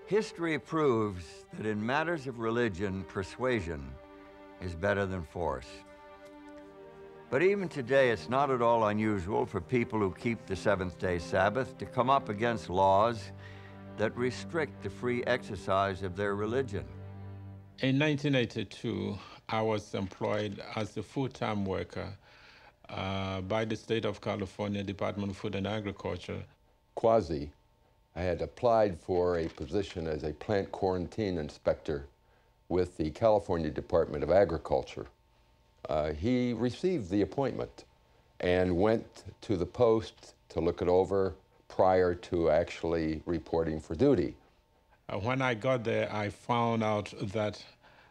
History proves that in matters of religion, persuasion is better than force. But even today, it's not at all unusual for people who keep the seventh-day Sabbath to come up against laws that restrict the free exercise of their religion. In 1982, I was employed as a full-time worker by the state of California Department of Food and Agriculture. Quasi, I had applied for a position as a plant quarantine inspector with the California Department of Agriculture. He received the appointment and went to the post to look it over prior to actually reporting for duty. When I got there, I found out that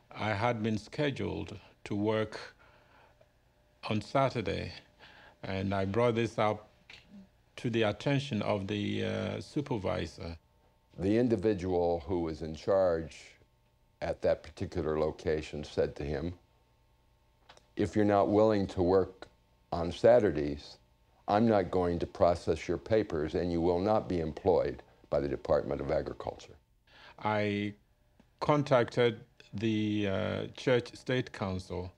I had been scheduled to work on Saturday, and I brought this up to the attention of the supervisor. The individual who was in charge at that particular location said to him, "If you're not willing to work on Saturdays, I'm not going to process your papers and you will not be employed by the Department of Agriculture." I contacted the Church State Council,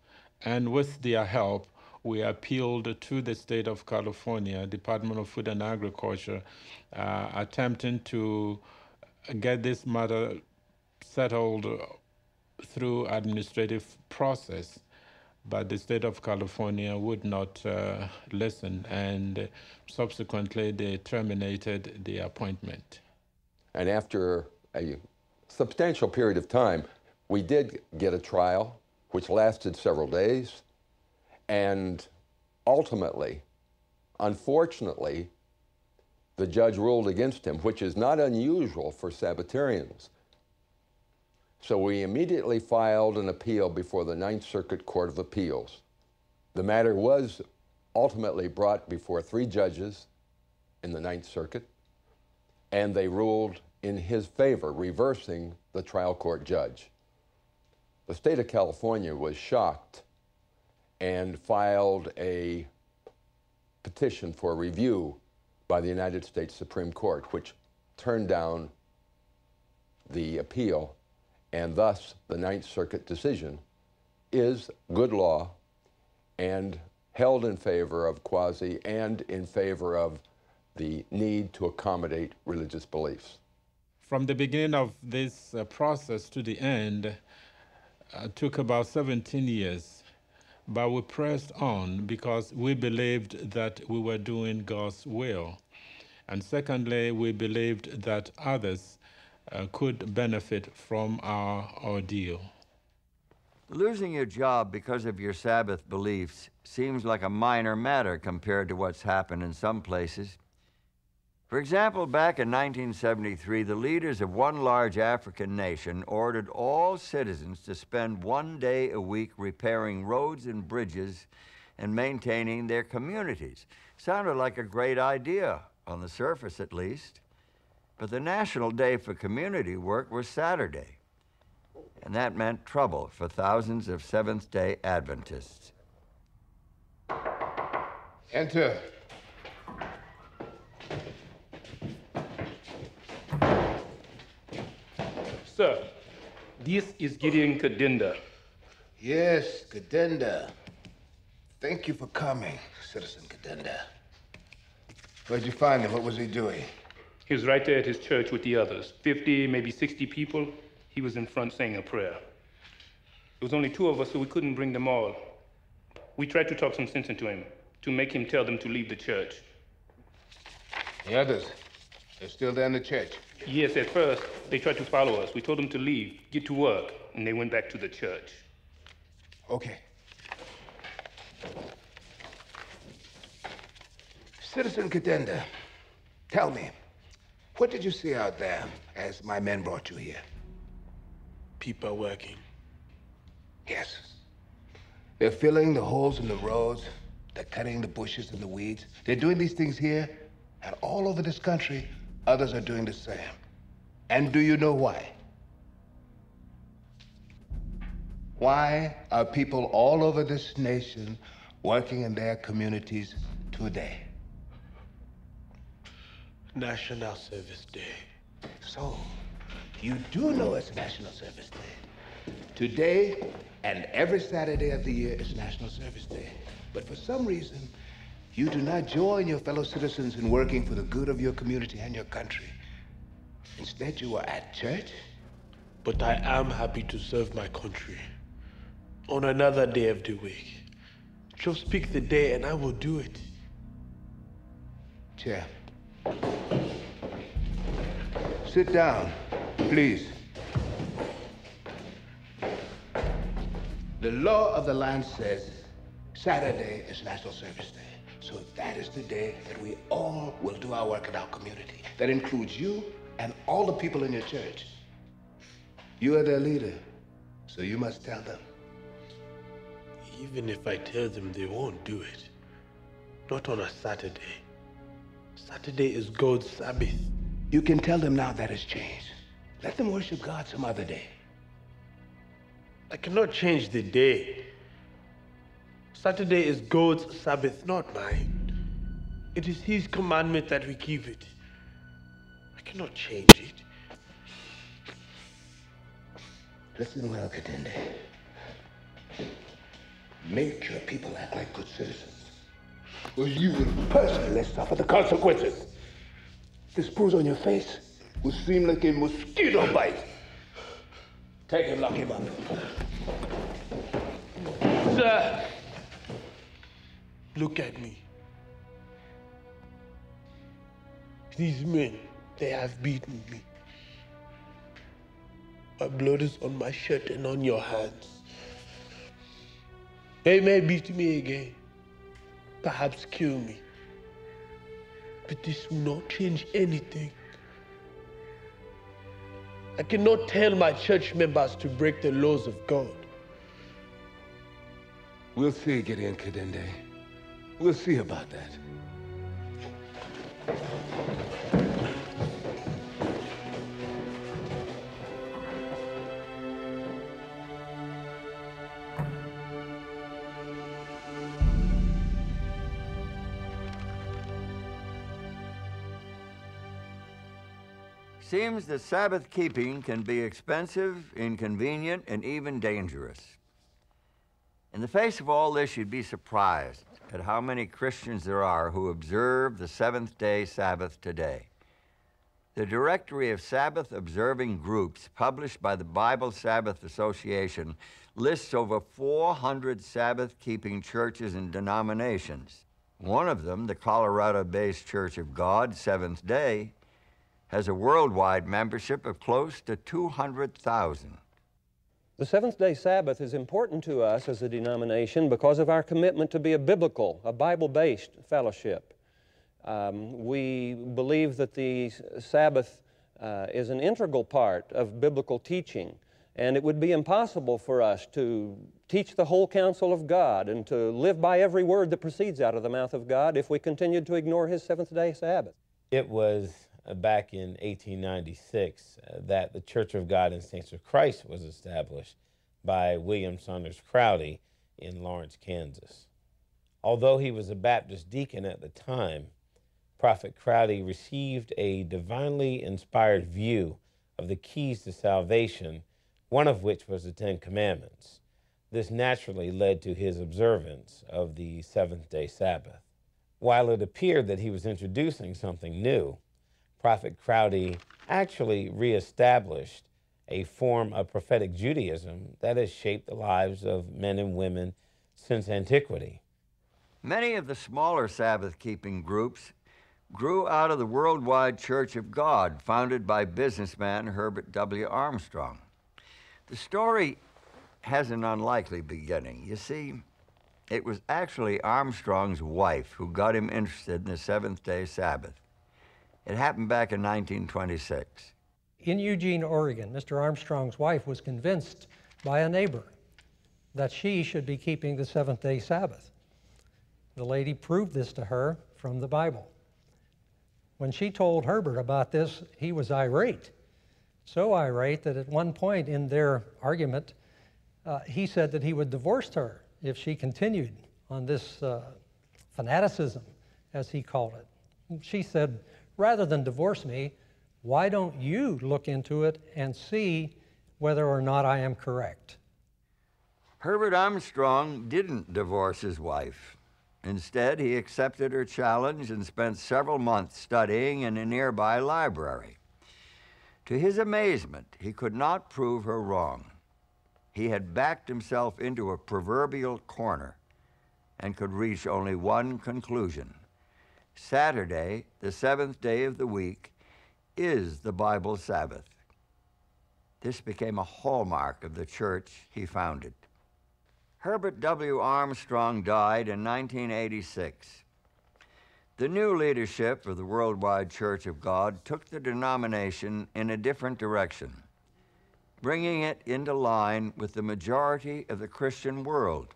and with their help, we appealed to the state of California Department of Food and Agriculture, attempting to get this matter settled through administrative process. But the state of California would not listen, and subsequently they terminated the appointment. And after a substantial period of time, we did get a trial, which lasted several days, and ultimately, unfortunately, the judge ruled against him, which is not unusual for Sabbatarians. So we immediately filed an appeal before the Ninth Circuit Court of Appeals. The matter was ultimately brought before 3 judges in the Ninth Circuit, and they ruled in his favor, reversing the trial court judge. The state of California was shocked and filed a petition for review by the United States Supreme Court, which turned down the appeal, and thus the Ninth Circuit decision is good law and held in favor of Quasi and in favor of the need to accommodate religious beliefs. From the beginning of this process to the end, took about 17 years, but we pressed on because we believed that we were doing God's will. And secondly, we believed that others could benefit from our ordeal. Losing your job because of your Sabbath beliefs seems like a minor matter compared to what's happened in some places. For example, back in 1973, the leaders of one large African nation ordered all citizens to spend 1 day a week repairing roads and bridges and maintaining their communities. Sounded like a great idea, on the surface at least. But the national day for community work was Saturday, and that meant trouble for thousands of Seventh-day Adventists. Enter. Sir, this is Gideon Kadenda. Yes, Kadenda. Thank you for coming, Citizen Kadenda. Where'd you find him? What was he doing? He was right there at his church with the others. 50, maybe 60 people. He was in front saying a prayer. There was only 2 of us, so we couldn't bring them all. We tried to talk some sense into him, to make him tell them to leave the church. The others, they're still there in the church? Yes, at first, they tried to follow us. We told them to leave, get to work, and they went back to the church. Okay. Citizen Kadenda, tell me, what did you see out there as my men brought you here? People working. Yes. They're filling the holes in the roads. They're cutting the bushes and the weeds. They're doing these things here, and all over this country, others are doing the same. And do you know why? Why are people all over this nation working in their communities today? National Service Day. So, You do know it's National Service Day. Today and every Saturday of the year is National Service Day. But for some reason, you do not join your fellow citizens in working for the good of your community and your country. Instead, you are at church. But I am happy to serve my country on another day of the week. Just pick the day and I will do it. Chair. Sit down, please. The law of the land says Saturday is National Service Day. So that is the day that we all will do our work in our community. That includes you and all the people in your church. You are their leader, so you must tell them. Even if I tell them, they won't do it. Not on a Saturday. Saturday is God's Sabbath. You can tell them now that has changed. Let them worship God some other day. I cannot change the day. Saturday is God's Sabbath, not mine. It is His commandment that we keep it. I cannot change it. Listen well, Katende. Make your people act like good citizens, or you will personally suffer the consequences. This bruise on your face will seem like a mosquito bite. Take him, lock him up. Sir, look at me. These men, they have beaten me. My blood is on my shirt and on your hands. They may beat me again, perhaps kill me. But this will not change anything. I cannot tell my church members to break the laws of God. We'll see, Gideon Kadende. We'll see about that. Seems that Sabbath keeping can be expensive, inconvenient, and even dangerous. In the face of all this, you'd be surprised at how many Christians there are who observe the seventh-day Sabbath today. The Directory of Sabbath-observing groups published by the Bible Sabbath Association lists over 400 Sabbath-keeping churches and denominations. One of them, the Colorado-based Church of God, Seventh Day, has a worldwide membership of close to 200,000. The Seventh-day Sabbath is important to us as a denomination because of our commitment to be a biblical, a Bible-based fellowship. We believe that the Sabbath is an integral part of biblical teaching, and it would be impossible for us to teach the whole counsel of God and to live by every word that proceeds out of the mouth of God if we continued to ignore His seventh-day Sabbath. It was back in 1896 that the Church of God and Saints of Christ was established by William Saunders Crowdy in Lawrence, Kansas. Although he was a Baptist deacon at the time, Prophet Crowdy received a divinely inspired view of the keys to salvation, one of which was the Ten Commandments. This naturally led to his observance of the seventh-day Sabbath. While it appeared that he was introducing something new, Prophet Crowdy actually reestablished a form of prophetic Judaism that has shaped the lives of men and women since antiquity. Many of the smaller Sabbath-keeping groups grew out of the Worldwide Church of God, founded by businessman Herbert W. Armstrong. The story has an unlikely beginning. You see, it was actually Armstrong's wife who got him interested in the seventh-day Sabbath. It happened back in 1926. In Eugene, Oregon, Mr. Armstrong's wife was convinced by a neighbor that she should be keeping the seventh-day Sabbath. The lady proved this to her from the Bible. When she told Herbert about this, he was irate. So irate that at one point in their argument, he said that he would divorce her if she continued on this fanaticism, as he called it. She said, "Rather than divorce me, Why don't you look into it and see whether or not I am correct? Herbert Armstrong didn't divorce his wife. Instead, he accepted her challenge and spent several months studying in a nearby library. To his amazement, he could not prove her wrong. He had backed himself into a proverbial corner and could reach only one conclusion. Saturday, the seventh day of the week, is the Bible Sabbath. This became a hallmark of the church he founded. Herbert W. Armstrong died in 1986. The new leadership of the Worldwide Church of God took the denomination in a different direction, bringing it into line with the majority of the Christian world.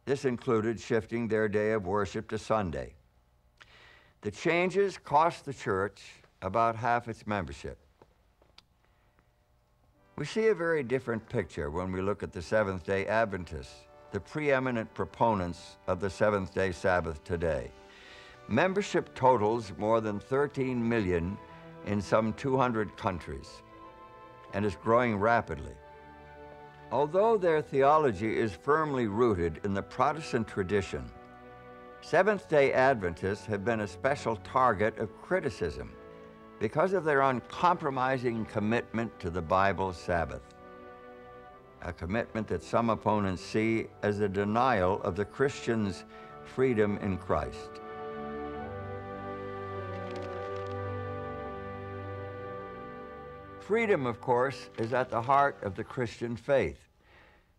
This included shifting their day of worship to Sunday. The changes cost the church about half its membership. We see a very different picture when we look at the Seventh-day Adventists, the preeminent proponents of the seventh-day Sabbath today. Membership totals more than 13 million in some 200 countries and is growing rapidly. Although their theology is firmly rooted in the Protestant tradition, Seventh-day Adventists have been a special target of criticism because of their uncompromising commitment to the Bible Sabbath, a commitment that some opponents see as a denial of the Christian's freedom in Christ. Freedom, of course, is at the heart of the Christian faith.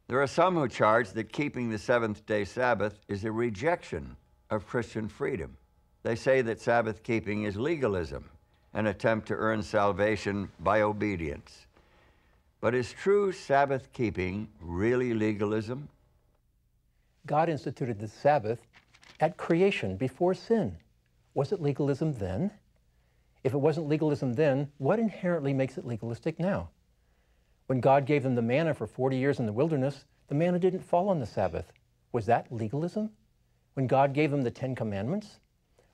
There are some who charge that keeping the seventh-day Sabbath is a rejection of Christian freedom. They say that Sabbath keeping is legalism, an attempt to earn salvation by obedience. But is true Sabbath keeping really legalism? God instituted the Sabbath at creation, before sin. Was it legalism then? If it wasn't legalism then, what inherently makes it legalistic now? When God gave them the manna for 40 years in the wilderness, the manna didn't fall on the Sabbath. Was that legalism? When God gave them the 10 Commandments,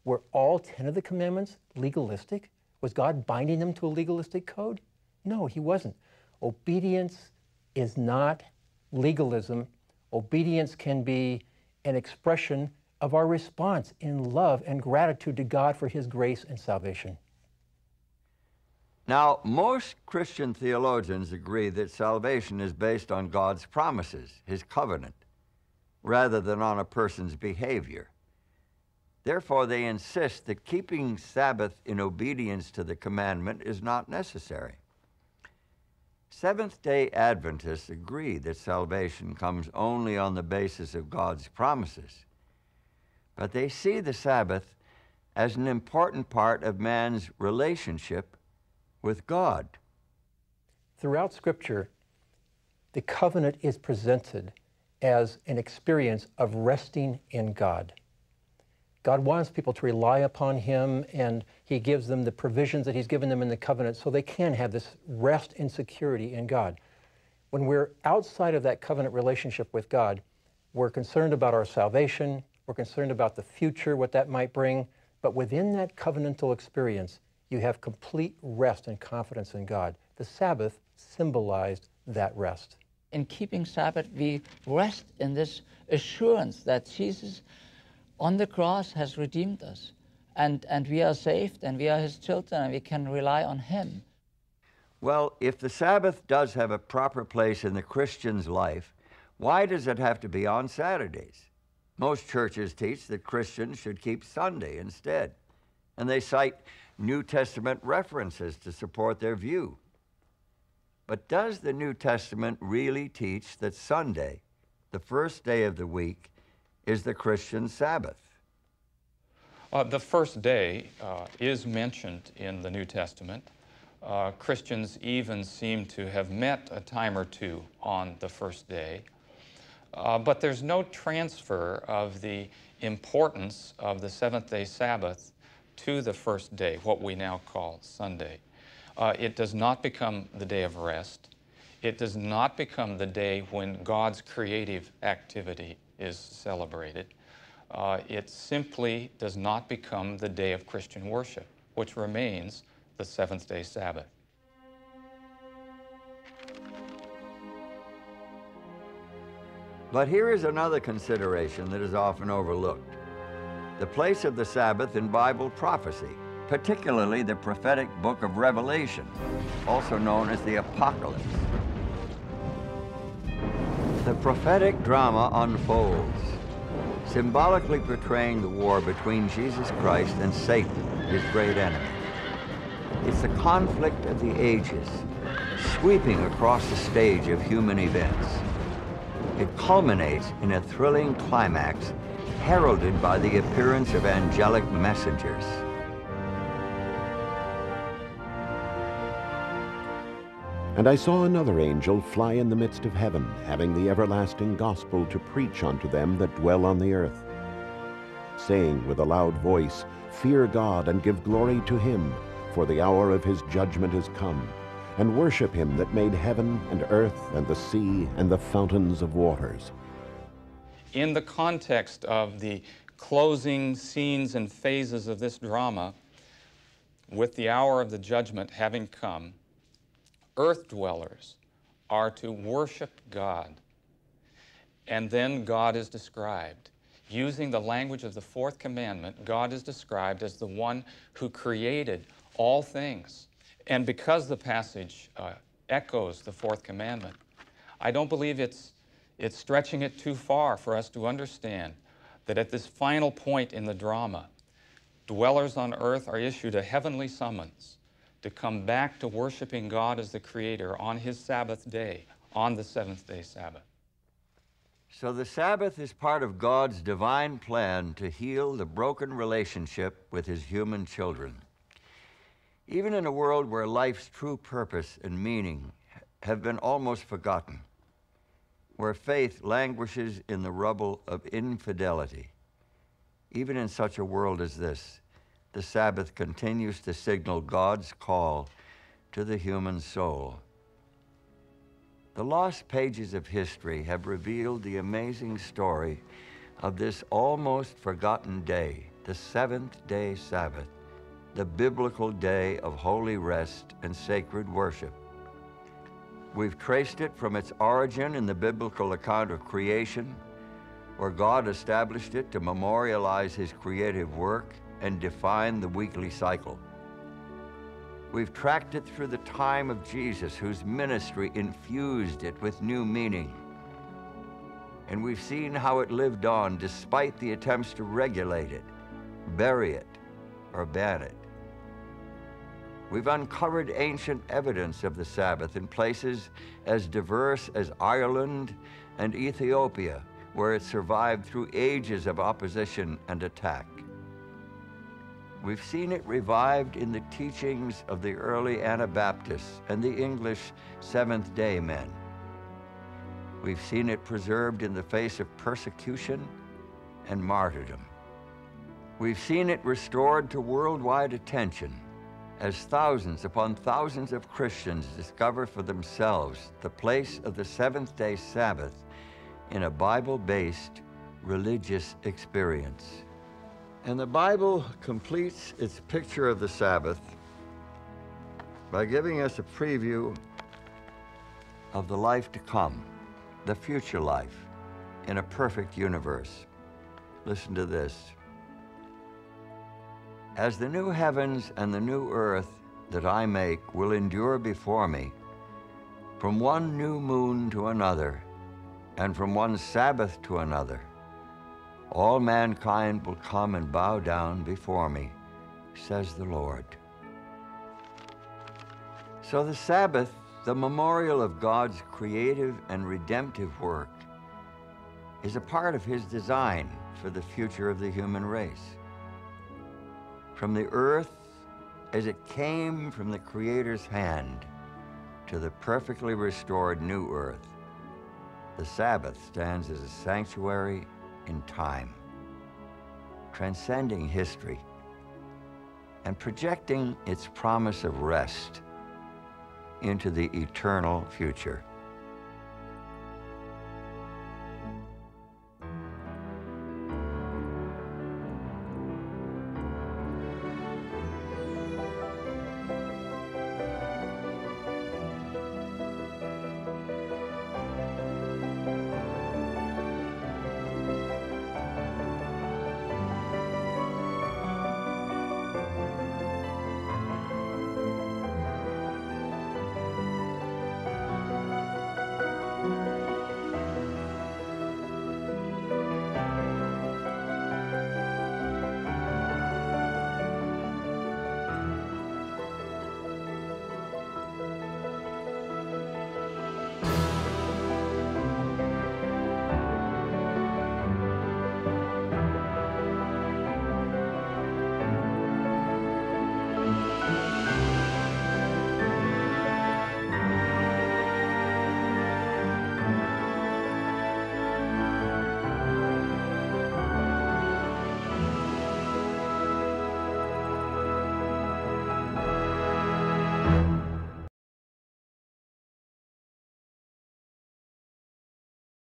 were all 10 of the commandments legalistic? Was God binding them to a legalistic code? No, he wasn't. Obedience is not legalism. Obedience can be an expression of our response in love and gratitude to God for his grace and salvation. Now, most Christian theologians agree that salvation is based on God's promises, his covenant, rather than on a person's behavior. Therefore, they insist that keeping Sabbath in obedience to the commandment is not necessary. Seventh-day Adventists agree that salvation comes only on the basis of God's promises, but they see the Sabbath as an important part of man's relationship with God. Throughout Scripture, the covenant is presented as an experience of resting in God. God wants people to rely upon him, and he gives them the provisions that he's given them in the covenant so they can have this rest and security in God. When we're outside of that covenant relationship with God, we're concerned about our salvation, we're concerned about the future, what that might bring, but within that covenantal experience, you have complete rest and confidence in God. The Sabbath symbolized that rest. In keeping Sabbath, we rest in this assurance that Jesus on the cross has redeemed us, and we are saved, and we are his children, and we can rely on him. Well, if the Sabbath does have a proper place in the Christian's life, why does it have to be on Saturdays? Most churches teach that Christians should keep Sunday instead, and they cite New Testament references to support their view. But does the New Testament really teach that Sunday, the first day of the week, is the Christian Sabbath? The first day is mentioned in the New Testament. Christians even seem to have met a time or two on the first day. But there's no transfer of the importance of the seventh-day Sabbath to the first day, what we now call Sunday. It does not become the day of rest. It does not become the day when God's creative activity is celebrated. It simply does not become the day of Christian worship, which remains the seventh-day Sabbath. But here is another consideration that is often overlooked: the place of the Sabbath in Bible prophecy, particularly the prophetic book of Revelation, also known as the Apocalypse. The prophetic drama unfolds, symbolically portraying the war between Jesus Christ and Satan, his great enemy. It's the conflict of the ages, sweeping across the stage of human events. It culminates in a thrilling climax heralded by the appearance of angelic messengers. And I saw another angel fly in the midst of heaven, having the everlasting gospel to preach unto them that dwell on the earth, saying with a loud voice, Fear God, and give glory to him, for the hour of his judgment is come, and worship him that made heaven and earth and the sea and the fountains of waters. In the context of the closing scenes and phases of this drama, with the hour of the judgment having come, earth dwellers are to worship God. And then God is described. Using the language of the fourth commandment, God is described as the one who created all things. And because the passage echoes the fourth commandment, I don't believe it's stretching it too far for us to understand that at this final point in the drama, dwellers on earth are issued a heavenly summons to come back to worshiping God as the Creator on his Sabbath day, on the seventh-day Sabbath. So the Sabbath is part of God's divine plan to heal the broken relationship with his human children. Even in a world where life's true purpose and meaning have been almost forgotten, where faith languishes in the rubble of infidelity, even in such a world as this, the Sabbath continues to signal God's call to the human soul. The lost pages of history have revealed the amazing story of this almost forgotten day, the seventh-day Sabbath, the biblical day of holy rest and sacred worship. We've traced it from its origin in the biblical account of creation, where God established it to memorialize his creative work and define the weekly cycle. We've tracked it through the time of Jesus, whose ministry infused it with new meaning. And we've seen how it lived on despite the attempts to regulate it, bury it, or ban it. We've uncovered ancient evidence of the Sabbath in places as diverse as Ireland and Ethiopia, where it survived through ages of opposition and attack. We've seen it revived in the teachings of the early Anabaptists and the English Seventh-day men. We've seen it preserved in the face of persecution and martyrdom. We've seen it restored to worldwide attention as thousands upon thousands of Christians discover for themselves the place of the seventh-day Sabbath in a Bible-based religious experience. And the Bible completes its picture of the Sabbath by giving us a preview of the life to come, the future life, in a perfect universe. Listen to this. As the new heavens and the new earth that I make will endure before me, from one new moon to another, and from one Sabbath to another, all mankind will come and bow down before me, says the Lord. So the Sabbath, the memorial of God's creative and redemptive work, is a part of his design for the future of the human race. From the earth, as it came from the Creator's hand, to the perfectly restored new earth, the Sabbath stands as a sanctuary in time, transcending history and projecting its promise of rest into the eternal future.